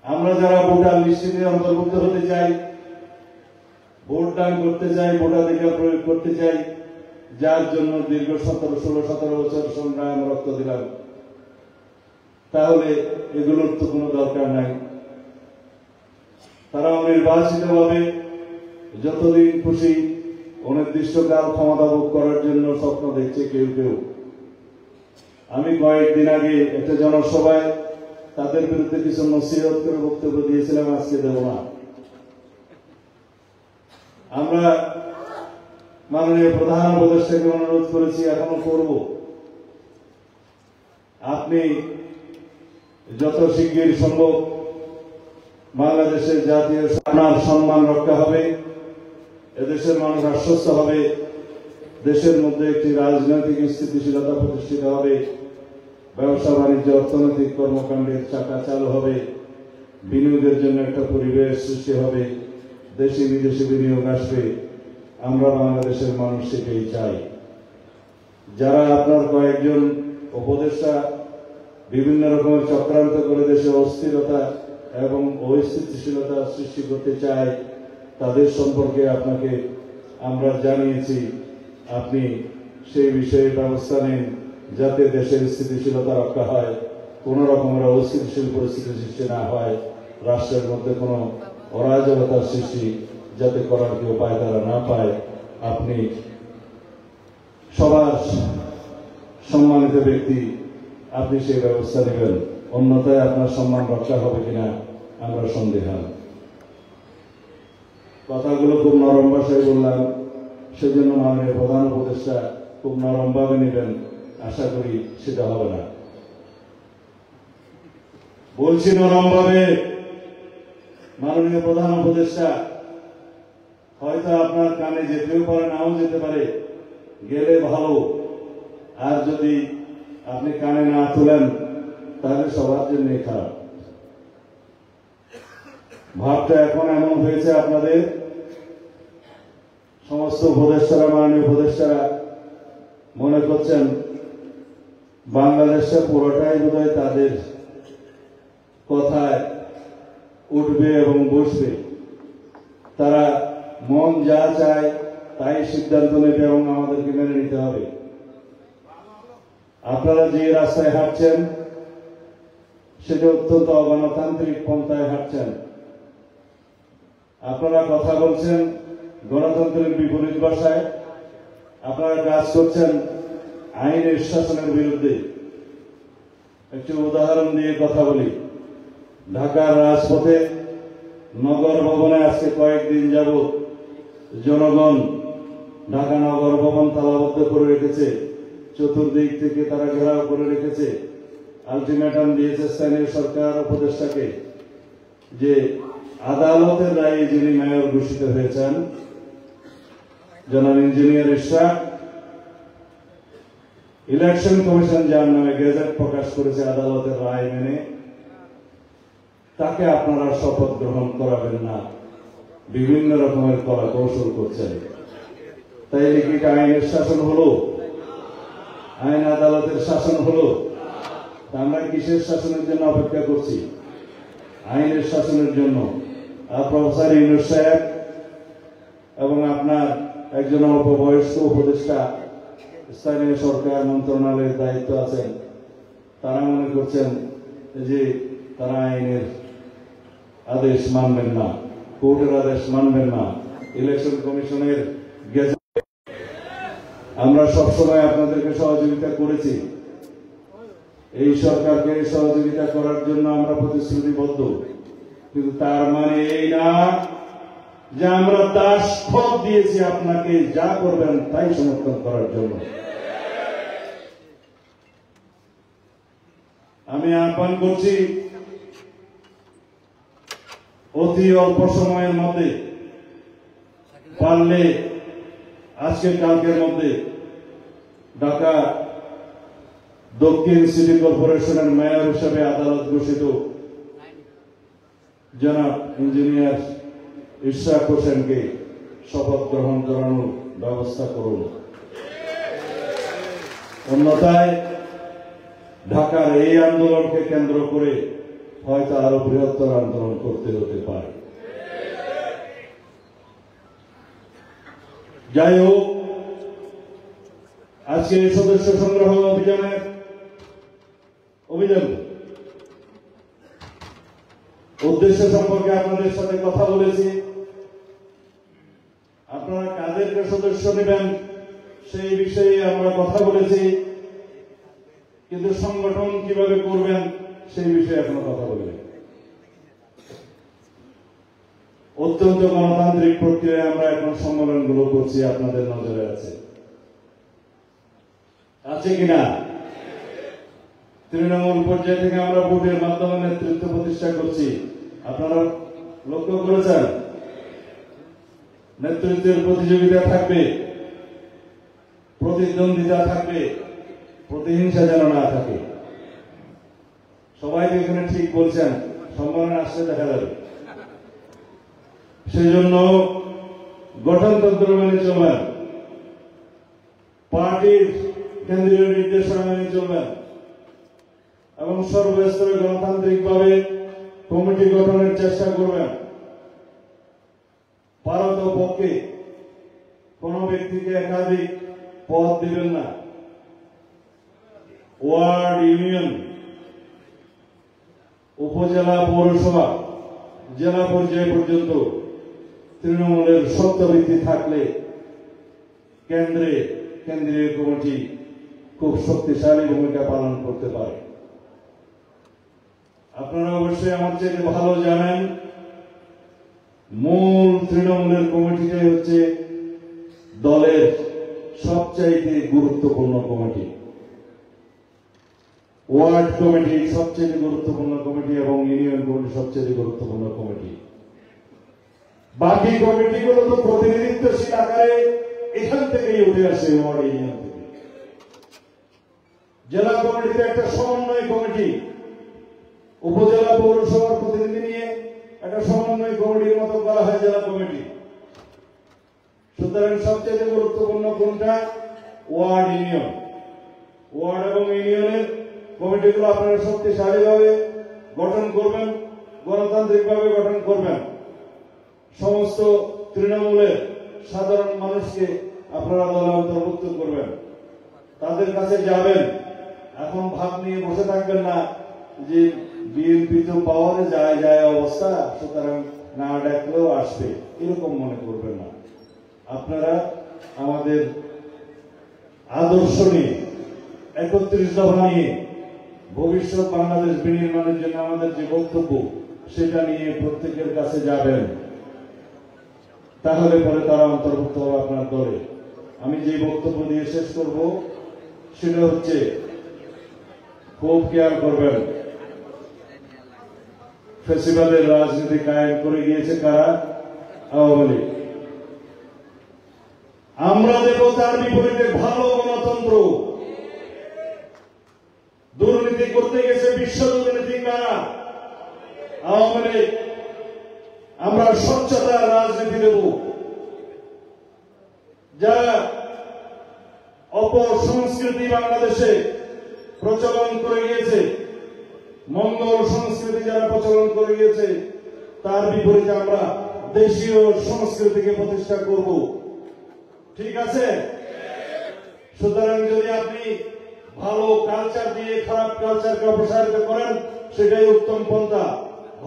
আমরা যারা ভোটার লিস্টে অন্তর্ভুক্ত হতে চাই, ভোট দান করতে চাই, ভোটাধিকার প্রয়োগ করতে চাই, যার জন্য দীর্ঘ 17 বছর সংগ্রাম রক্ত দিলাম, তাহলে এগুলোর তো কোনো দরকার নাই। তারা অনির্বাচিত ভাবে যতদিন খুশি অনির্দিষ্টকাল ক্ষমতা ভোগ করার জন্য স্বপ্ন দেখছে কেউ কেউ। আমি কয়েকদিন আগে একটা জনসভায় তাদের বিরুদ্ধে কিছু নসিহত করে বক্তব্য দিয়েছিলাম, আজকে দেব না। আমরা মাননীয় প্রধান উপদেষ্টাকে অনুরোধ করেছি, এখনো করব, আপনি যত শিগগির সম্ভব বাংলাদেশের জাতীয় আপনার সম্মান রক্ষা হবে, এদেশের মানুষ আশ্বস্ত হবে, দেশের মধ্যে একটি রাজনৈতিক স্থিতিশীলতা প্রতিষ্ঠিত হবে, ব্যবসা বাণিজ্য অর্থনৈতিক কর্মকাণ্ডের চাকা চালু হবে, বিনিয়োগের জন্য একটা পরিবেশ সৃষ্টি হবে, দেশি বিদেশি বিনিয়োগ আসবে। আমরা বাংলাদেশের মানুষ সেটাই চাই। যারা আপনার কয়েকজন উপদেষ্টা বিভিন্ন রকমের চক্রান্ত করে দেশে অস্থিরতা এবং অস্থিতিশীলতা সৃষ্টি করতে চায়, তাদের সম্পর্কে আপনাকে আমরা জানিয়েছি। আপনি সেই বিষয়ে ব্যবস্থা নেন যাতে দেশের স্থিতিশীলতা রক্ষা হয়, কোন রকমের অস্থিতিশীল পরিস্থিতি সৃষ্টি না হয়, রাষ্ট্রের মধ্যে কোনো অরাজকতার সৃষ্টি যাতে করার কেউ পায় তারা না পায়। আপনি সবার সম্মানিত ব্যক্তি, আপনি সেই ব্যবস্থা নেবেন, অন্যথায় আপনার সম্মান রক্ষা হবে কিনা আমরা সন্দেহান। কথাগুলো খুব নরম ভাষায় বললাম, সেজন্য মাননীয় প্রধান উপদেষ্টা খুব নরম ভাবে নেবেন, আশা করি সেটা হবে না। বলছি নরম ভাবে, মাননীয় প্রধান উপদেষ্টা হয়তো আপনার কানে যেতেও পারে, নাও যেতে পারে, গেলে ভালো, আর যদি আপনি কানে না তোলেন তাহলে সবার জন্য খারাপ। ভাবটা এখন এমন হয়েছে, আপনাদের সমস্ত উপদেষ্টারা, মাননীয় উপদেষ্টারা মনে করছেন বাংলাদেশটা পুরোটাই বোধহয় তাদের, কথায় উঠবে এবং বসবে। তারা মন যা চায় তাই সিদ্ধান্ত নেবে এবং আমাদেরকে মেনে নিতে হবে। আপনারা যে রাস্তায় হাঁটছেন সেটা অত্যন্ত অগণতান্ত্রিক পন্থায় হাঁটছেন। আপনারা কথা বলছেন গণতন্ত্রের বিপরীত ভাষায়, আপনারা কাজ করছেন আইনের শাসনের বিরুদ্ধে। একটি উদাহরণ দিয়ে কথা বলি। ঢাকার রাজপথে নগর ভবনে আজকে কয়েকদিন যাবৎ জনগণ ঢাকা নগর ভবন তালাবদ্ধ করে রেখেছে, চতুর্দিক থেকে তারা ঘেরাও করে রেখেছে। আলটিমেটাম দিয়েছে স্থানীয় সরকার উপদেষ্টাকে যে আদালতের রায়ে যিনি মেয়র ঘোষিত হয়েছেন জনাব ইঞ্জিনিয়ার ইশরাক, ইলেকশন কমিশন যার নামে গেজেট প্রকাশ করেছে আদালতের রায় মেনে, তাকে আপনারা শপথ গ্রহণ করাবেন না, বিভিন্ন রকমের কলা কৌশল করছেন। তাই কি আইনের শাসন হলো? আইন আদালতের শাসন হলো? আমরা কিসের শাসনের জন্য অপেক্ষা করছি? আইনের শাসনের জন্য। প্রফেসর ইউনূস সাহেব এবং আপনার একজন অল্প বয়স্ক উপদেষ্টা স্থানীয় সরকার মন্ত্রণালয়ের দায়িত্ব আছেন, তারা মনে করছেন যে তারা আইনের আদেশ মানবেন না, কোর্টের আদেশ মানবেন না, ইলেকশন কমিশনের গেজেট। আমরা সবসময় আপনাদেরকে সহযোগিতা করেছি, এই সরকারকে সহযোগিতা করার জন্য আমরা প্রতিশ্রুতিবদ্ধ, কিন্তু তার মানে এই না যে আমরা দাসখত দিয়েছি আপনাকে যা করবেন তাই সমর্থন করার জন্য। আমি আহ্বান করছি অতি অল্প সময়ের মধ্যে, পারলে আজকে কালকের মধ্যে ঢাকা দক্ষিণ সিটি কর্পোরেশনের মেয়র হিসেবে আদালত ঘোষিত জনাব ইঞ্জিনিয়ার ইশরাক হোসেনকে শপথ গ্রহণ করানোর ব্যবস্থা করুন। অন্যথায় ঢাকার এই আন্দোলনকে কেন্দ্র করে হয়তো আরো বৃহত্তর আন্দোলন করতে হতে পারে। যাই হোক, আজকে এই সদস্য সংগ্রহ অভিযান উদ্দেশ্য সম্পর্কে আপনাদের সাথে কথা বলেছি। আপনারা কাদেরকে সদস্য নেবেন সেই বিষয়ে আমরা কথা বলেছি, কিন্তু সংগঠন কিভাবে করবেন সেই বিষয়ে এখনো কথা বলিনি। অত্যন্ত গণতান্ত্রিক প্রক্রিয়ায় আমরা এখন সম্মেলনগুলো করছি, আপনাদের নজরে আছে কিনা? তৃণমূল পর্যায় থেকে আমরা ভোটের মাধ্যমে নেতৃত্ব প্রতিষ্ঠা করছি, আপনারা লক্ষ্য করেছেন। নেতৃত্বের প্রতিযোগিতা থাকবে, প্রতিদ্বন্দ্বিতা থাকবে, প্রতিহিংসা যেন না থাকে। সবাই এখানে ঠিক বলছেন, সম্মেলনে আসলে দেখা যাবে। সেই জন্য গঠনতন্ত্র মেনে চলবেন, পার্টির কেন্দ্রীয় নির্দেশনা মেনে চলবেন এবং সর্বস্তরে গণতান্ত্রিকভাবে কমিটি গঠনের চেষ্টা করবেন। পারতপক্ষে কোন ব্যক্তিকে একাধিক পদ দিবেন না। ওয়ার্ড, ইউনিয়ন, উপজেলা, পৌরসভা, জেলা পর্যায় পর্যন্ত তৃণমূলের সত্যভিত্তি থাকলে কেন্দ্রীয় কমিটি খুব শক্তিশালী ভূমিকা পালন করতে পারে। আপনারা অবশ্যই আমার চেয়ে ভালো জানেন, মূল তৃণমূলের কমিটিটাই হচ্ছে দলের সবচাইতে গুরুত্বপূর্ণ কমিটি। ওয়ার্ড কমিটি সবচেয়ে গুরুত্বপূর্ণ কমিটি এবং ইউনিয়ন কমিটি সবচেয়ে গুরুত্বপূর্ণ কমিটি। বাকি কমিটিগুলো তো প্রতিনিধিত্বশীল আকারে এখান থেকেই উঠে আসে, ওয়ার্ড, ইউনিয়ন থেকে। জেলা কমিটিতে একটা সমন্বয় কমিটি, উপজেলা পৌরসভার প্রতিনিধি নিয়ে একটা সমন্বয় কমিটির মতো করা হয় জেলা কমিটি। সুতরাং সবচেয়ে গুরুত্বপূর্ণ কোনটা? Word, union. ওয়ার্ড এবং ইউনিয়নের কমিটিগুলো আপনারা শক্তিশালীভাবে গঠন করবেন, গণতান্ত্রিকভাবে গঠন করবেন। সমস্ত তৃণমূলের সাধারণ মানুষকে আপনারা দলে অন্তর্ভুক্ত করবেন, তাদের কাছে যাবেন। এখন ভাব নিয়ে বসে থাকবেন না যে বিএনপি তো পাওয়ারে যায় যায় অবস্থা, সুতরাং না ডাকলেও আসবে, এরকম মনে করবেন না। আপনারা আমাদের আদর্শ নিয়ে, 31 দফা নিয়ে, ভবিষ্যৎ বাংলাদেশ বিনির্মাণের জন্য আমাদের যে বক্তব্য সেটা নিয়ে প্রত্যেকের কাছে যাবেন, তাহলে পরে তারা অন্তর্ভুক্ত হবে আপনার দলে। আমি যে বক্তব্য দিয়ে শেষ করব সেটা হচ্ছে, খুব খেয়াল করবেন, ফ্যাসিবাদের রাজনীতি কায়েম করে গিয়েছে কারা? আওয়ামী লীগ। আমরা দেব তার বিপরীতে ভালো গণতন্ত্র। দুর্নীতি করতে গেছে বিশ্ব দুর্নীতি কারা? আওয়ামী লীগ। আমরা স্বচ্ছতার রাজনীতি দেব। যারা অপসংস্কৃতি বাংলাদেশে প্রচলন করে গিয়েছে, মঙ্গল সংস্কৃতি যারা প্রচলন করে গিয়েছে, তার বিপরীতে আমরা দেশীয় সংস্কৃতিকে প্রতিষ্ঠা করব। ঠিক আছে? সুতরাং যদি আপনি ভালো কালচার দিয়ে খারাপ কালচারকে অপসারিত করেন, সেটাই উত্তম পন্থা।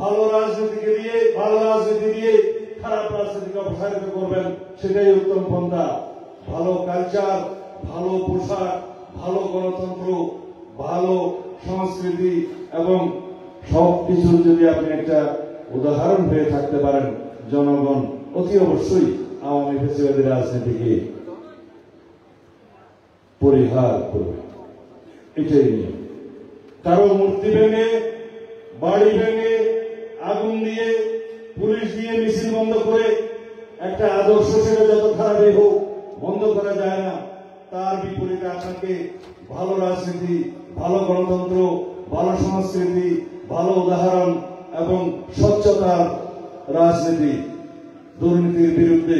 ভালো রাজনীতিকে দিয়ে, ভালো রাজনীতি দিয়ে খারাপ রাজনীতিকে অপসারিত করবেন, সেটাই উত্তম পন্থা। ভালো কালচার, ভালো পোশাক, ভালো গণতন্ত্র, ভালো সংস্কৃতি এবং সবকিছুর যদি আপনি একটা উদাহরণ হয়ে থাকতে পারেন, জনগণ অতি অবশ্যই আওয়ামী ফ্যাসিবাদী রাজনীতিকে পরিহার করবে। এটাই নিয়ে কারো মূর্তি ভেঙে, বাড়ি ভেঙে, আগুন দিয়ে, পুলিশ দিয়ে মিছিল বন্ধ করে একটা আদর্শ, সেটা যত খারাপই হোক, বন্ধ করা যায় না। তার বিপরীতে আপনাকে ভালো রাজনীতি, ভালো গণতন্ত্র, ভালো সংস্কৃতি, ভালো উদাহরণ এবং স্বচ্ছতার রাজনীতি, দুর্নীতির বিরুদ্ধে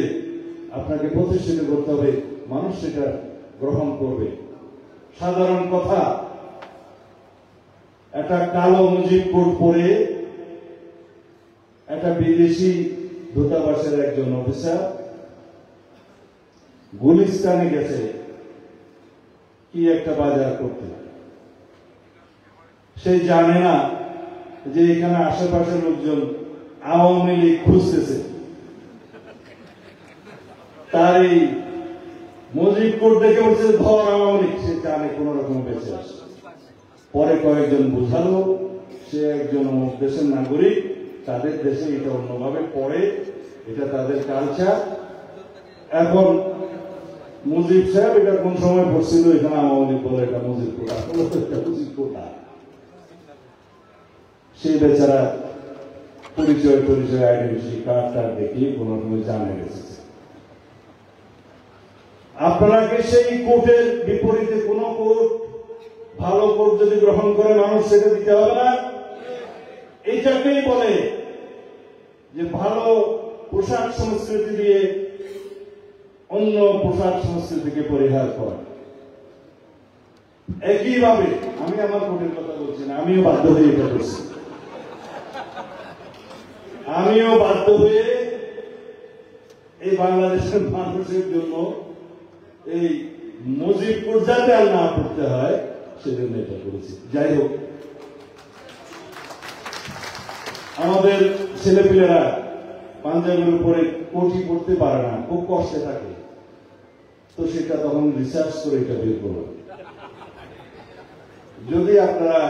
আপনাকে প্রতিষ্ঠিত করতে হবে। মানুষ সেটা গ্রহণ করবে। সাধারণ কথা, একটা কালো মুজিব কোট পরে একটা বিদেশি দূতাবাসের একজন অফিসার গুলিস্তানে গেছে কি একটা বাজার করতে। সে জানে না যে এখানে আশেপাশের লোকজন আওয়ামী লীগ খুঁজতেছে। তার এই মুজিব কোট দেখে বলছে ধর আওয়ামী লীগ। সে জানে কোন রকম বেঁচে আসে। পরে কয়েকজন বুঝালো সে একজন অমুক দেশের নাগরিক, তাদের দেশে এটা অন্যভাবে পড়ে, এটা তাদের কালচার। এখন মুজিব সাহেব এটা কোন সময় পড়ছিল, এখানে আওয়ামী লীগ বলে এটা মুজিব কোটা, মুজিব কোটা। সেই বেচারা পরিচয় আইডেন্টিটি কার্ডটা দেখি কোন রকমের জানে গেছে। আপনাকে সেই কোর্টের বিপরীতে কোন কোর্ট, ভালো কোর্ট যদি গ্রহণ করে মানুষ সেটা দিতে হবে না। এইটাকেই বলে যে ভালো পোশাক সংস্কৃতি দিয়ে অন্য পোশাক সংস্কৃতিকে পরিহার করা। একইভাবে আমি আমার কোর্টের কথা বলছি না, আমিও বাধ্য হয়ে এটা করছি। আমিও বাধ্য হয়ে এই বাংলাদেশের মানুষের জন্য এই মুজিব কোট যাতে আর না পড়তে হয় সেজন্য এটা করেছি। যাই হোক, আমাদের ছেলেপিলেরা পাঞ্জাবের উপরে কোটি পড়তে পারে না, খুব কষ্টে থাকে। তো সেটা তখন রিসার্চ করে এটা বের করবে। যদি আপনারা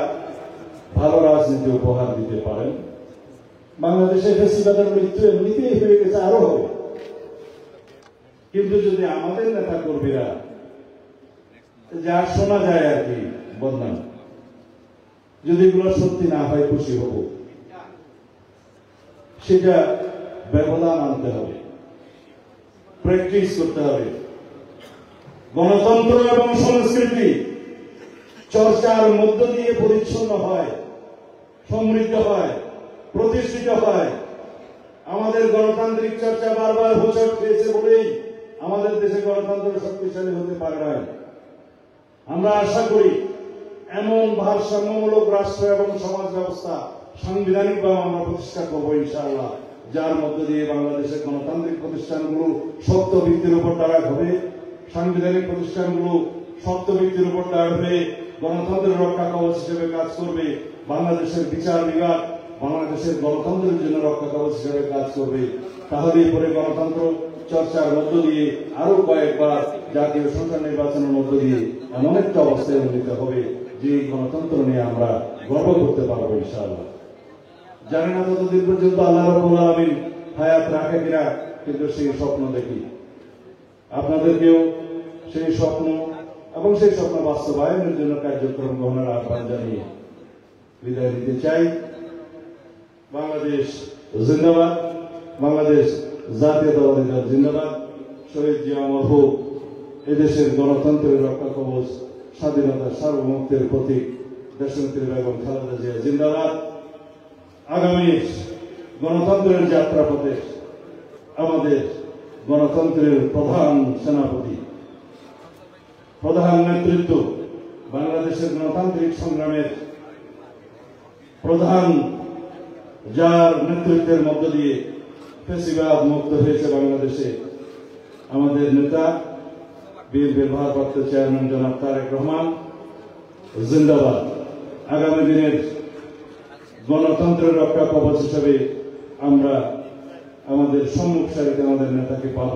ভালো রাজনীতি উপহার দিতে পারেন, বাংলাদেশের ফ্যাসিবাদের মৃত্যু এমনিতেই হয়ে গেছে, আরো হবে। কিন্তু যদি আমাদের নেতা কর্মীরা যা শোনা যায় আর কি বদনাম, যদি এগুলো সত্যি না হয় খুশি হব। সেটা ব্যবধান আনতে হবে, প্র্যাকটিস করতে হবে। গণতন্ত্র এবং সংস্কৃতি চর্চার মধ্য দিয়ে পরিচ্ছন্ন হয়, সমৃদ্ধ হয়, প্রতিষ্ঠিত হয়। আমাদের গণতান্ত্রিক চর্চা বারবার হোঁচট খেয়েছে বলেই আমাদের দেশে গণতন্ত্র শক্তিশালী হতে পারে না। আমরা আশা করি এমন ভারসাম্যমূলক রাষ্ট্র এবং সমাজ ব্যবস্থা সাংবিধানিকভাবে আমরা প্রতিষ্ঠা করবো ইনশাআল্লাহ, যার মধ্য দিয়ে বাংলাদেশের গণতান্ত্রিক প্রতিষ্ঠানগুলো শর্ত ভিত্তির উপর দাঁড়ায় হবে, সাংবিধানিক প্রতিষ্ঠানগুলো শর্ত ভিত্তির উপর দাঁড়ায় হবে, গণতন্ত্রের রক্ষা কবচ হিসেবে কাজ করবে, বাংলাদেশের বিচার বিভাগ বাংলাদেশের গণতন্ত্রের জন্য রক্ষা কবচ হিসেবে কাজ করবে। তাহলে পরে গণতন্ত্র চর্চার মধ্য দিয়ে আরো কয়েকবার জাতীয় সংসদ নির্বাচনের মধ্য দিয়ে এমন একটা অবস্থায় উন্নীত হবে যে গণতন্ত্র নিয়ে আমরা গর্ব করতে পারবো ইনশাআল্লাহ। জানি না ততদিন পর্যন্ত আল্লাহ রাব্বুল আলামিন হায়াত রাখে কিনা, কিন্তু সেই স্বপ্ন দেখি। আপনাদেরকেও সেই স্বপ্ন এবং সেই স্বপ্ন বাস্তবায়নের জন্য কার্যক্রম গ্রহণের আহ্বান জানিয়ে বিদায় নিতে চাই। বাংলাদেশ জিন্দাবাদ, বাংলাদেশ জাতীয়তাবাদী দল জিন্দাবাদ, শহীদ জিয়া মাহবুব এদেশের গণতন্ত্রের রক্ষা কবচ, স্বাধীনতা সার্বভৌমত্বের প্রতীক দেশনেত্রী বেগম খালেদা জিয়া জিন্দাবাদ। আগামী গণতন্ত্রের যাত্রাপথে আমাদের গণতন্ত্রের প্রধান সেনাপতি, প্রধান নেতৃত্ব, বাংলাদেশের গণতান্ত্রিক সংগ্রামের প্রধান, যার নেতৃত্বের মধ্য দিয়ে ফ্যাসিবাদ মুক্ত হয়েছে বাংলাদেশে, আমাদের নেতা বিএনপির ভারপ্রাপ্ত চেয়ারম্যান জনাব তারেক রহমান জিন্দাবাদ। আগামী দিনের গণতন্ত্রের রক্ষা কবচ হিসেবে আমরা আমাদের সম্মুখ সারিতে আমাদের নেতাকে পাব।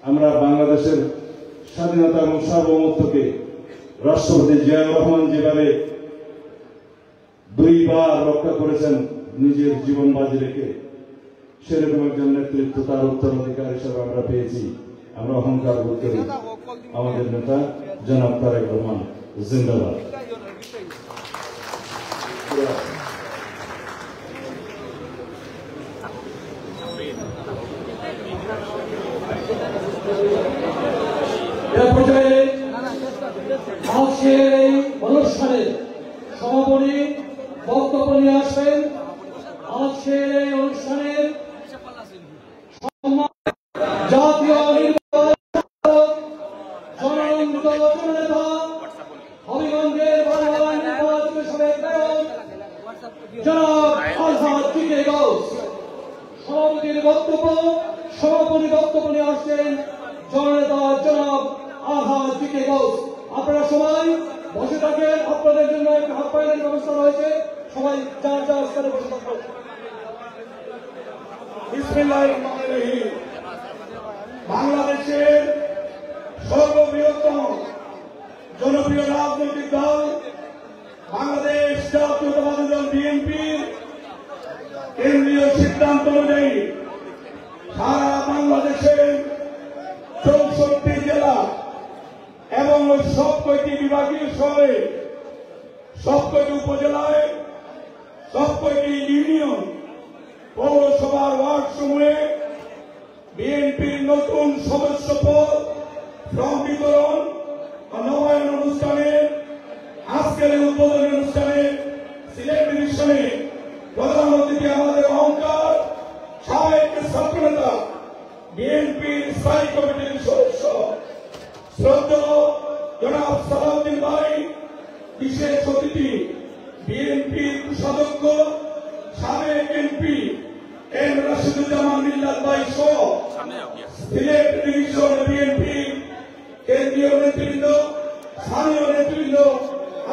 আমরা বাংলাদেশের স্বাধীনতা এবং সার্বভৌমত্বকে রাষ্ট্রপতি জিয়াউর রহমান যেভাবে দুইবার রক্ষা করেছেন নিজের জীবন বাজি রেখে, সেরকম একজন নেতৃত্ব তার উত্তরাধিকার হিসেবে আমরা পেয়েছি। আমরা অহংকার বোধ করি। আমাদের নেতা জনাব তারেক রহমান জিন্দাবাদ। পর্যায়ে আজকের এই অনুষ্ঠানে সভাপতি বক্তব্য নিয়ে আসবেন। আজকের এই অনুষ্ঠানের জাতীয় জননেতা হবিগঞ্জের নির্বাচিত সাবেক মেয়র জনাব আলহাজ টিকে গৌস সভাপতির বক্তব্য, সভাপতি বক্তব্য নিয়ে আসছেন জননেতা জনাব আলহাজ টিকে গৌস। আপনারা সবাই বসে থাকেন, আপনাদের জন্য একটা আপ্যায়নের ব্যবস্থা রয়েছে, সবাই যার যার স্থানে বসে থাকুন। বিসমিল্লাহির রহমানির রহিম। বাংলাদেশের সর্ববৃহত্তম জনপ্রিয় রাজনৈতিক দল বাংলাদেশ জাতীয়তাবাদী দল বিএনপির কেন্দ্রীয় সিদ্ধান্ত অনুযায়ী সারা বাংলাদেশের 64 জেলা এবং সব কয়টি বিভাগীয় শহরে, সব কয়টি উপজেলায়, সব কয়টি ইউনিয়ন, পৌরসভার ওয়ার্ড সমূহে বিএনপির নতুন সদস্য পদ ফর্ম বিতরণ ও নবায়ন অনুষ্ঠানে আজকের উদ্বোধনী অনুষ্ঠানে সিলেট ডিভিশনে প্রধান অতিথি আমাদের অহংকার সাবেক ছাত্রনেতা বিএনপির স্থায়ী কমিটির সদস্য শ্রদ্ধেয় জনাব সালাউদ্দিন ভাই, বিশেষ অতিথি বিএনপির কোষাধ্যক্ষ সাবেক এমপি এম রাশিদুজ্জামান মিল্লাত ভাই সহ সিলেট ডিভিশন বিএনপি কেন্দ্রীয় নেতৃবৃন্দ, স্থানীয় নেতৃবৃন্দ,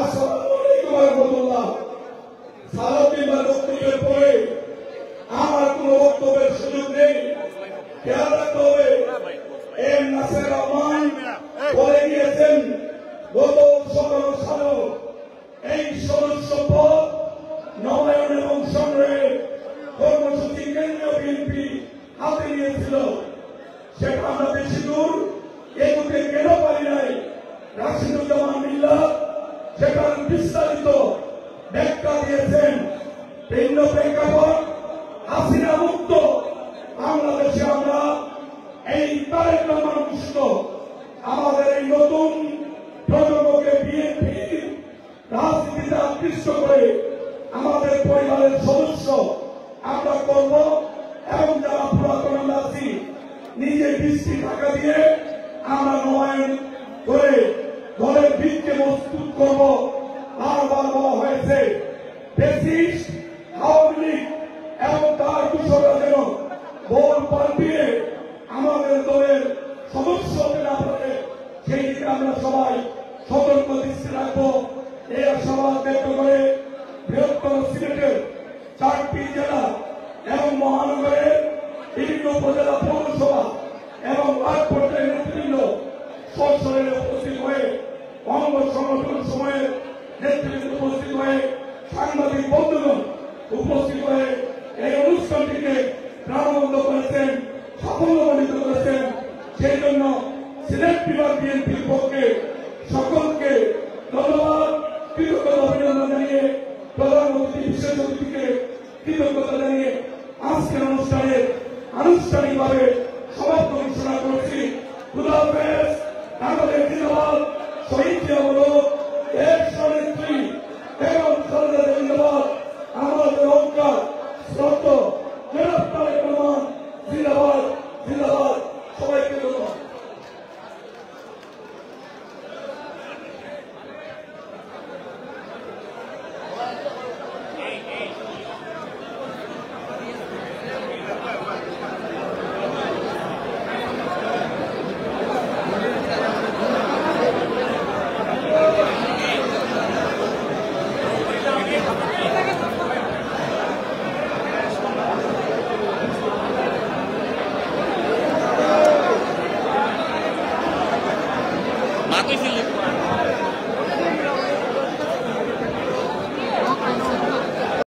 আসসালামু আলাইকুম ওয়া রাহমাতুল্লাহ। সালাউদ্দিন ভাই বক্তব্যের পরে আমার কোনো বক্তব্যের সুযোগ নেই। খেয়াল রাখতে হবে, এম নাসির রহমান বলে গিয়েছেন গত 17 সালে এই সদস্য পদ নবায়ন এবং সংগ্রহের কর্মসূচি কেন্দ্রীয় বিএনপি হাতে নিয়েছিল। সেটা আমরা বেশি দূর এগুতে কেন পারি নাই। রাশিদুজ্জামান মিল্লাত সেটার বিস্তারিত ব্যাখ্যা দিয়েছেন। ভিন্ন প্রেক্ষাপট হাসিনা মুক্ত বাংলাদেশে আমরা এই তারেক রহমান মুক্ত আমাদের এই নতুন প্রজন্মকে বিএনপির রাজনীতিতে আকৃষ্ট করে আমাদের পরিবারের সদস্য আমরা করব এবং যারা পুরাতন আমরা আছি নিজে দৃষ্টি টাকা দিয়ে আমরা নবায়ন করে দলের ভিতকে মজবুত করব। বারবার বলা হয়েছে ফ্যাসিস্ট রাখবো এই আশাবাদ ব্যক্ত করে বৃহত্তর সিলেটের 4টি জেলা এবং মহানগরের বিভিন্ন উপজেলা পৌরসভা এবং ওয়ার্ড পর্যায়ের নেতৃবৃন্দ সশরীরে উপস্থিত হয়ে অঙ্গ সংগঠন সময়ে নেতৃবৃন্দ উপস্থিত হয়ে সাংবাদিক বন্ধুগণ উপস্থিত হয়ে এই অনুষ্ঠানটিকে প্রাণবন্ত করেছেন, সাফল্যমণ্ডিত করেছেন। সেই জন্য সিলেট বিভাগ বিএনপির পক্ষে